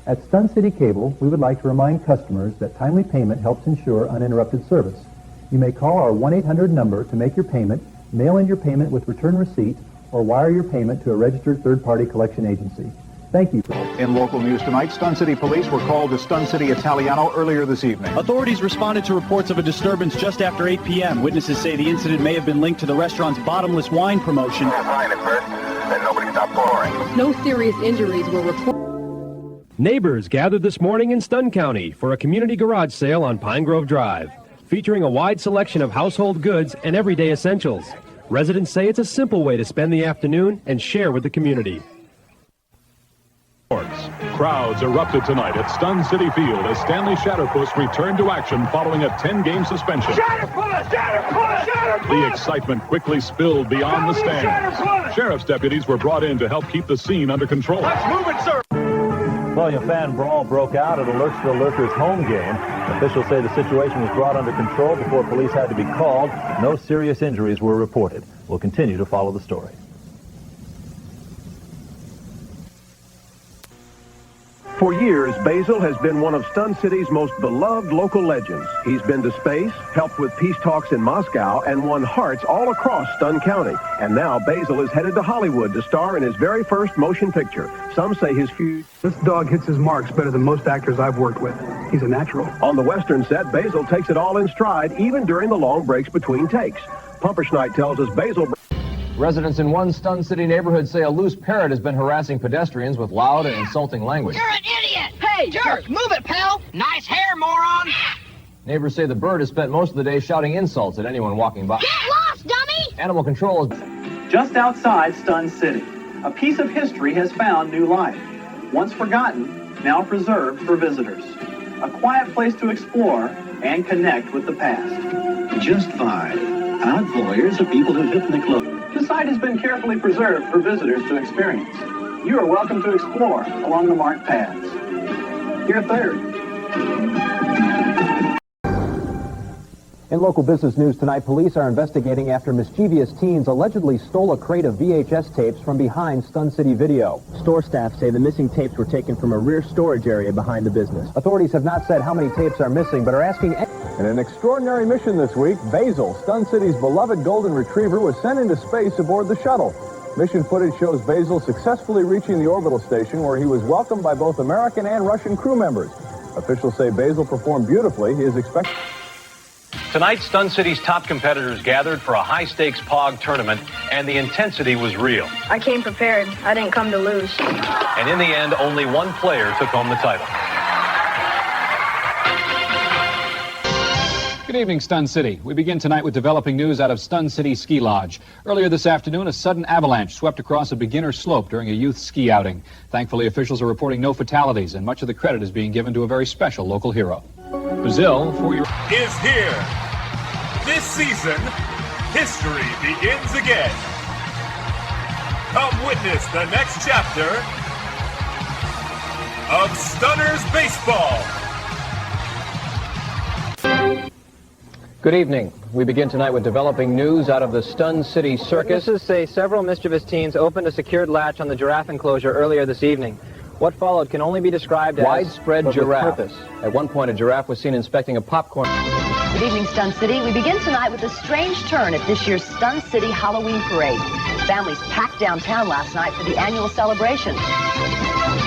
At Stun City Cable, we would like to remind customers that timely payment helps ensure uninterrupted service. You may call our 1-800 number to make your payment, mail in your payment with return receipt, or wire your payment to a registered third-party collection agency. Thank you. In local news tonight, Stun City police were called to Stun City Italiano earlier this evening. Authorities responded to reports of a disturbance just after 8 p.m. Witnesses say the incident may have been linked to the restaurant's bottomless wine promotion. Nobody stopped pouring. No serious injuries were reported. Neighbors gathered this morning in Stun County for a community garage sale on Pine Grove Drive, featuring a wide selection of household goods and everyday essentials. Residents say it's a simple way to spend the afternoon and share with the community. Crowds erupted tonight at Stun City Field as Stanley Shatterpuss returned to action following a 10-game suspension. Shatterpuss! Shatterpuss! Shatterpuss! The excitement quickly spilled beyond the stands. Sheriff's deputies were brought in to help keep the scene under control. Let's move it, sir! Well, a fan brawl broke out at a Lurksville Lurkers home game. Officials say the situation was brought under control before police had to be called. No serious injuries were reported. We'll continue to follow the story. For years, Basil has been one of Stun City's most beloved local legends. He's been to space, helped with peace talks in Moscow, and won hearts all across Stun County. And now Basil is headed to Hollywood to star in his very first motion picture. Some say his feud... This dog hits his marks better than most actors I've worked with. He's a natural. On the Western set, Basil takes it all in stride, even during the long breaks between takes. Pumperschnight tells us Basil... Residents in one Stun City neighborhood say a loose parrot has been harassing pedestrians with loud and insulting language. You're an idiot! Hey, jerk! Move it, pal! Nice hair, moron! Neighbors say the bird has spent most of the day shouting insults at anyone walking by. Get lost, dummy! Animal control is... Just outside Stun City, a piece of history has found new life. Once forgotten, now preserved for visitors. A quiet place to explore and connect with the past. Just 5 odd voyeurs of people who fit in the clothes. The site has been carefully preserved for visitors to experience. You are welcome to explore along the marked paths. Your third. In local business news tonight, police are investigating after mischievous teens allegedly stole a crate of VHS tapes from behind Stun City Video. Store staff say the missing tapes were taken from a rear storage area behind the business. Authorities have not said how many tapes are missing, but are asking... In an extraordinary mission this week, Basil, Stun City's beloved golden retriever, was sent into space aboard the shuttle. Mission footage shows Basil successfully reaching the orbital station, where he was welcomed by both American and Russian crew members. Officials say Basil performed beautifully. He is expected... Tonight, Stun City's top competitors gathered for a high-stakes POG tournament, and the intensity was real. I came prepared. I didn't come to lose. And in the end, only one player took home the title. Good evening, Stun City. We begin tonight with developing news out of Stun City Ski Lodge. Earlier this afternoon, a sudden avalanche swept across a beginner slope during a youth ski outing. Thankfully, officials are reporting no fatalities, and much of the credit is being given to a very special local hero. Brazil, 4 years... is here. This season, history begins again. Come witness the next chapter of Stunners Baseball. Good evening. We begin tonight with developing news out of the Stun City Circus. Witnesses say several mischievous teens opened a secured latch on the giraffe enclosure earlier this evening. What followed can only be described as widespread giraffe. Purpose. At one point, a giraffe was seen inspecting a popcorn. Good evening, Stun City. We begin tonight with a strange turn at this year's Stun City Halloween Parade. Families packed downtown last night for the annual celebration.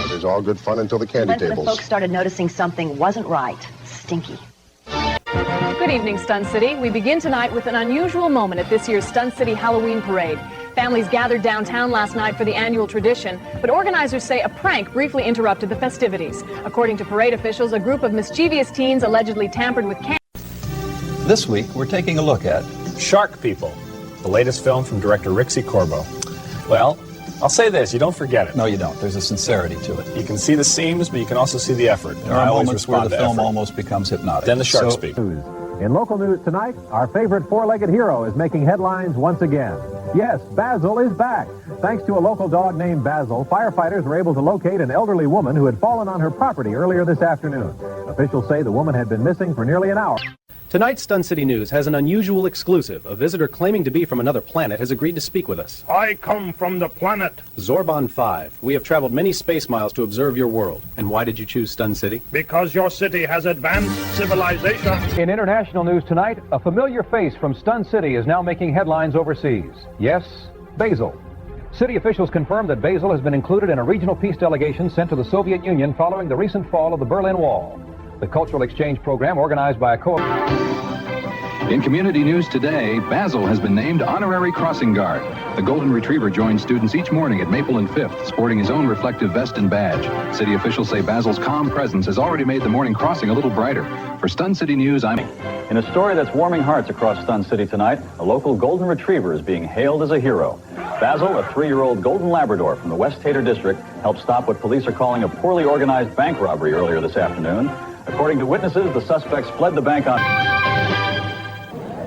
There's all good fun until the candy Then tables. the folks started noticing something wasn't right. Stinky. Good evening, Stun City. We begin tonight with an unusual moment at this year's Stun City Halloween Parade. Families gathered downtown last night for the annual tradition, but organizers say a prank briefly interrupted the festivities. According to parade officials, a group of mischievous teens allegedly tampered with candy. This week, we're taking a look at Shark People, the latest film from director Rixie Corbo. Well, I'll say this, you don't forget it. No, you don't. There's a sincerity to it. You can see the seams, but you can also see the effort. There are moments where the film almost becomes hypnotic. Then the sharks speak. In local news tonight, our favorite four-legged hero is making headlines once again. Yes, Basil is back. Thanks to a local dog named Basil, firefighters were able to locate an elderly woman who had fallen on her property earlier this afternoon. Officials say the woman had been missing for nearly an hour. Tonight's Stun City News has an unusual exclusive. A visitor claiming to be from another planet has agreed to speak with us. I come from the planet Zorban 5. We have traveled many space miles to observe your world. And why did you choose Stun City? because your city has advanced civilization. In international news tonight, a familiar face from Stun City is now making headlines overseas. Yes, Basel. City officials confirmed that Basel has been included in a regional peace delegation sent to the Soviet Union following the recent fall of the Berlin Wall. The cultural exchange program organized by a In community news today, Basel has been named honorary crossing guard. The Golden Retriever joins students each morning at Maple and 5th, sporting his own reflective vest and badge. City officials say Basel's calm presence has already made the morning crossing a little brighter. For Stun City News, I'm... In a story that's warming hearts across Stun City tonight, a local Golden Retriever is being hailed as a hero. Basil, a 3-year-old Golden Labrador from the West Tater District, helped stop what police are calling a poorly organized bank robbery earlier this afternoon. According to witnesses, the suspects fled the bank on...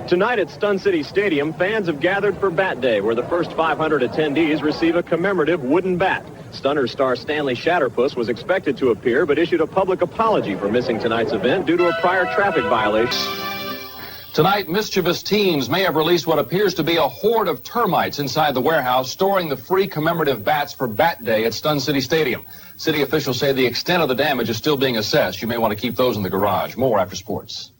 Tonight at Stun City Stadium, fans have gathered for Bat Day, where the first 500 attendees receive a commemorative wooden bat. Stunner star Stanley Shatterpuss was expected to appear, but issued a public apology for missing tonight's event due to a prior traffic violation. Tonight, mischievous teens may have released what appears to be a horde of termites inside the warehouse, storing the free commemorative bats for Bat Day at Stun City Stadium. City officials say the extent of the damage is still being assessed. You may want to keep those in the garage. More after sports.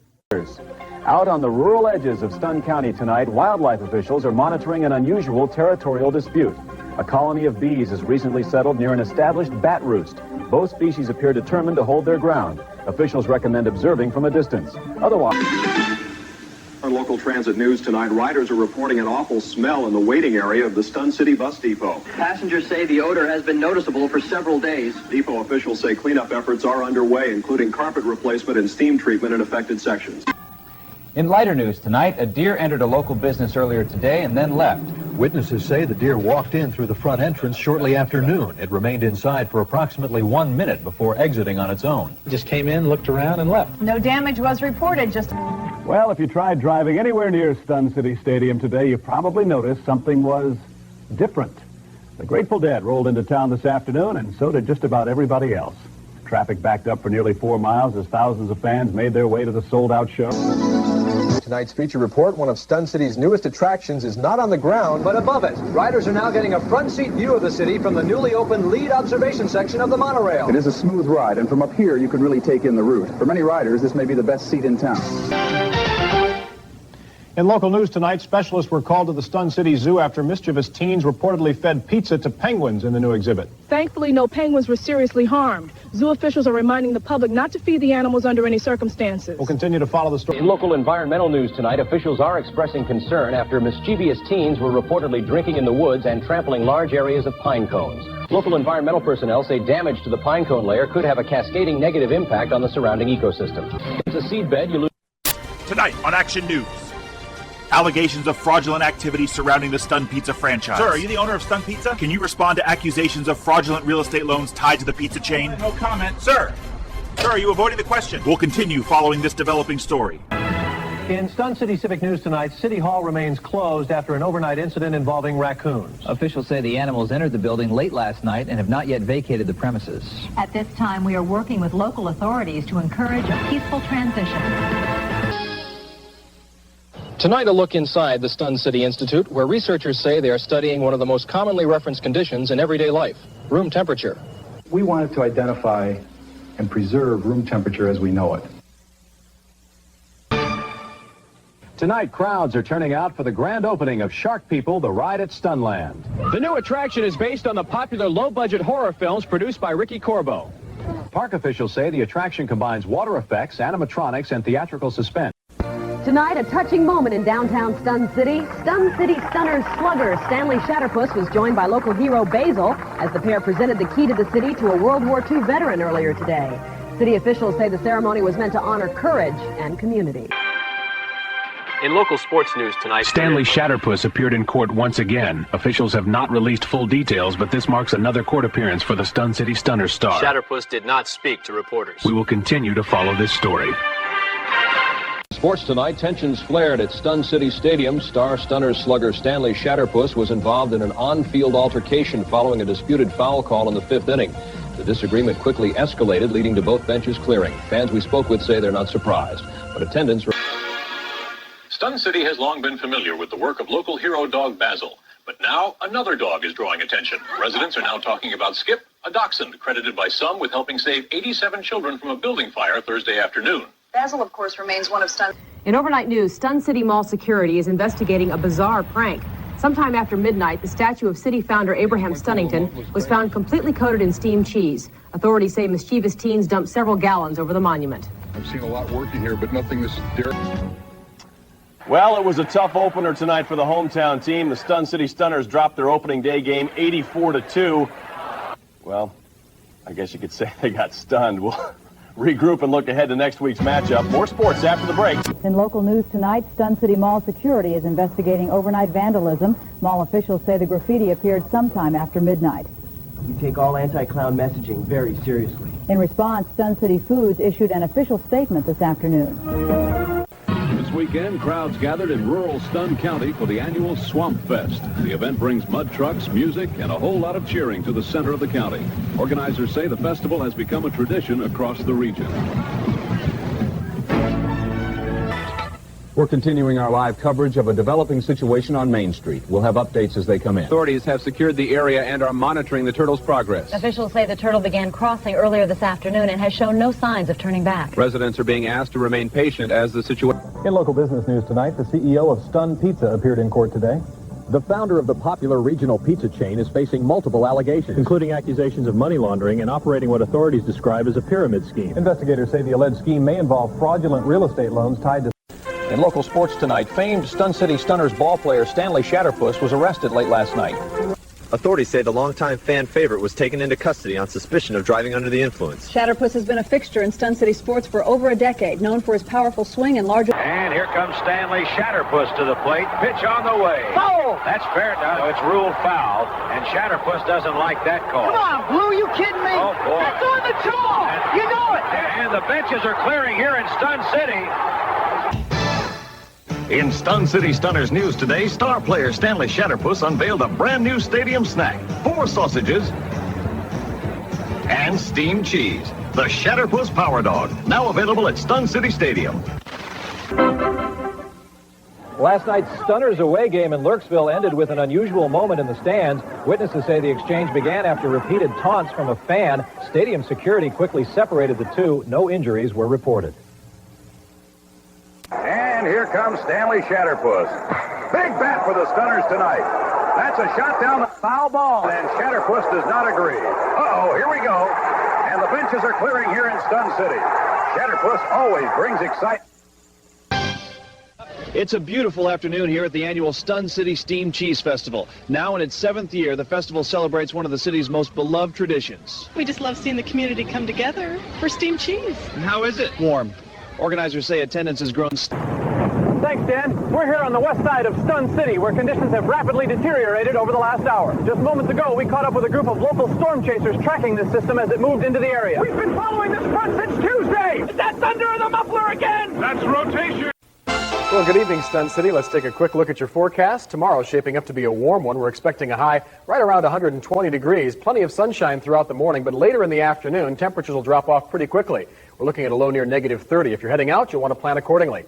Out on the rural edges of Stun County tonight, wildlife officials are monitoring an unusual territorial dispute. A colony of bees has recently settled near an established bat roost. Both species appear determined to hold their ground. Officials recommend observing from a distance. Otherwise... On local transit news tonight, riders are reporting an awful smell in the waiting area of the Stun City bus depot. Passengers say the odor has been noticeable for several days. Depot officials say cleanup efforts are underway, including carpet replacement and steam treatment in affected sections. In lighter news tonight, a deer entered a local business earlier today and then left. Witnesses say the deer walked in through the front entrance shortly after noon. It remained inside for approximately 1 minute before exiting on its own. Just came in, looked around, and left. No damage was reported, just... Well, if you tried driving anywhere near Stun City Stadium today, you probably noticed something was different. The Grateful Dead rolled into town this afternoon, and so did just about everybody else. Traffic backed up for nearly 4 miles as thousands of fans made their way to the sold-out show. Tonight's feature report, one of Stun City's newest attractions, is not on the ground, but above it. Riders are now getting a front-seat view of the city from the newly opened lead observation section of the monorail. It is a smooth ride, and from up here, you can really take in the route. For many riders, this may be the best seat in town. In local news tonight, specialists were called to the Stun City Zoo after mischievous teens reportedly fed pizza to penguins in the new exhibit. Thankfully, no penguins were seriously harmed. Zoo officials are reminding the public not to feed the animals under any circumstances. We'll continue to follow the story. In local environmental news tonight, officials are expressing concern after mischievous teens were reportedly drinking in the woods and trampling large areas of pine cones. Local environmental personnel say damage to the pine cone layer could have a cascading negative impact on the surrounding ecosystem. It's a seedbed you lose. Tonight on Action News. Allegations of fraudulent activity surrounding the Stun Pizza franchise. Sir, are you the owner of Stun Pizza? Can you respond to accusations of fraudulent real estate loans tied to the pizza chain? No comment. Sir, are you avoiding the question? We'll continue following this developing story. In Stun City Civic News tonight, City Hall remains closed after an overnight incident involving raccoons. Officials say the animals entered the building late last night and have not yet vacated the premises. At this time, we are working with local authorities to encourage a peaceful transition. Tonight, a look inside the Stun City Institute, where researchers say they are studying one of the most commonly referenced conditions in everyday life, room temperature. We wanted to identify and preserve room temperature as we know it. Tonight, crowds are turning out for the grand opening of Shark People, the ride at Stunland. The new attraction is based on the popular low-budget horror films produced by Ricky Corbo. Park officials say the attraction combines water effects, animatronics, and theatrical suspense. Tonight, a touching moment in downtown Stun City. Stun City Stunner slugger Stanley Shatterpuss was joined by local hero Basil as the pair presented the key to the city to a World War II veteran earlier today. City officials say the ceremony was meant to honor courage and community. In local sports news tonight... Stanley Shatterpuss appeared in court once again. Officials have not released full details, but this marks another court appearance for the Stun City Stunner star. Shatterpuss did not speak to reporters. We will continue to follow this story. Sports tonight, tensions flared at Stun City Stadium. Star Stunner slugger Stanley Shatterpuss was involved in an on-field altercation following a disputed foul call in the 5th inning. The disagreement quickly escalated, leading to both benches clearing. Fans we spoke with say they're not surprised, but attendance... Stun City has long been familiar with the work of local hero dog Basil. But now another dog is drawing attention. Residents are now talking about Skip, a dachshund credited by some with helping save 87 children from a building fire Thursday afternoon. Basil, of course, remains one of Stun. In overnight news, Stun City Mall security is investigating a bizarre prank. Sometime after midnight, the statue of city founder Abraham Stunnington was found completely coated in steamed cheese. Authorities say mischievous teens dumped several gallons over the monument. I've seen a lot working here, but nothing this daring. Well, it was a tough opener tonight for the hometown team. The Stun City Stunners dropped their opening day game 84-2. Well, I guess you could say they got stunned. We'll regroup and look ahead to next week's matchup. More sports after the break. In local news tonight, Stun City Mall security is investigating overnight vandalism. Mall officials say the graffiti appeared sometime after midnight. We take all anti-clown messaging very seriously. In response, Stun City Foods issued an official statement this afternoon. This weekend, crowds gathered in rural Stun County for the annual Swamp Fest. The event brings mud trucks, music, and a whole lot of cheering to the center of the county. Organizers say the festival has become a tradition across the region. We're continuing our live coverage of a developing situation on Main Street. We'll have updates as they come in. Authorities have secured the area and are monitoring the turtle's progress. Officials say the turtle began crossing earlier this afternoon and has shown no signs of turning back. Residents are being asked to remain patient as the situation... In local business news tonight, the CEO of Stun Pizza appeared in court today. The founder of the popular regional pizza chain is facing multiple allegations, including accusations of money laundering and operating what authorities describe as a pyramid scheme. Investigators say the alleged scheme may involve fraudulent real estate loans tied to... In local sports tonight, famed Stun City Stunners ball player Stanley Shatterpuss was arrested late last night. Authorities say the longtime fan favorite was taken into custody on suspicion of driving under the influence. Shatterpuss has been a fixture in Stun City sports for over a decade, known for his powerful swing and large... And here comes Stanley Shatterpuss to the plate. Pitch on the way. Foul! That's fair. No, it's ruled foul, and Shatterpuss doesn't like that call. Come on, Blue, you kidding me? Oh, boy. That's on the jaw! You know it! And the benches are clearing here in Stun City. In Stun City Stunners news today, star player Stanley Shatterpuss unveiled a brand new stadium snack. 4 sausages and steamed cheese. The Shatterpuss Power Dog, now available at Stun City Stadium. Last night's Stunners away game in Lurksville ended with an unusual moment in the stands. Witnesses say the exchange began after repeated taunts from a fan. Stadium security quickly separated the two. No injuries were reported. And here comes Stanley Shatterpuss. Big bat for the Stunners tonight. That's a shot down the foul ball, and Shatterpuss does not agree. Uh-oh, here we go. And the benches are clearing here in Stun City. Shatterpuss always brings excitement. It's a beautiful afternoon here at the annual Stun City Steamed Cheese Festival. Now in its 7th year, the festival celebrates one of the city's most beloved traditions. We just love seeing the community come together for steamed cheese. And how is it? Warm. Organizers say attendance has grown. Thanks, Dan. We're here on the west side of Stun City, where conditions have rapidly deteriorated over the last hour. Just moments ago, we caught up with a group of local storm chasers tracking this system as it moved into the area. We've been following this front since Tuesday. Is that thunder in the muffler again? That's rotation. Well, good evening, Stun City. Let's take a quick look at your forecast. Tomorrow's shaping up to be a warm one. We're expecting a high right around 120 degrees. Plenty of sunshine throughout the morning, but later in the afternoon, temperatures will drop off pretty quickly. We're looking at a low near -30. If you're heading out, you'll want to plan accordingly.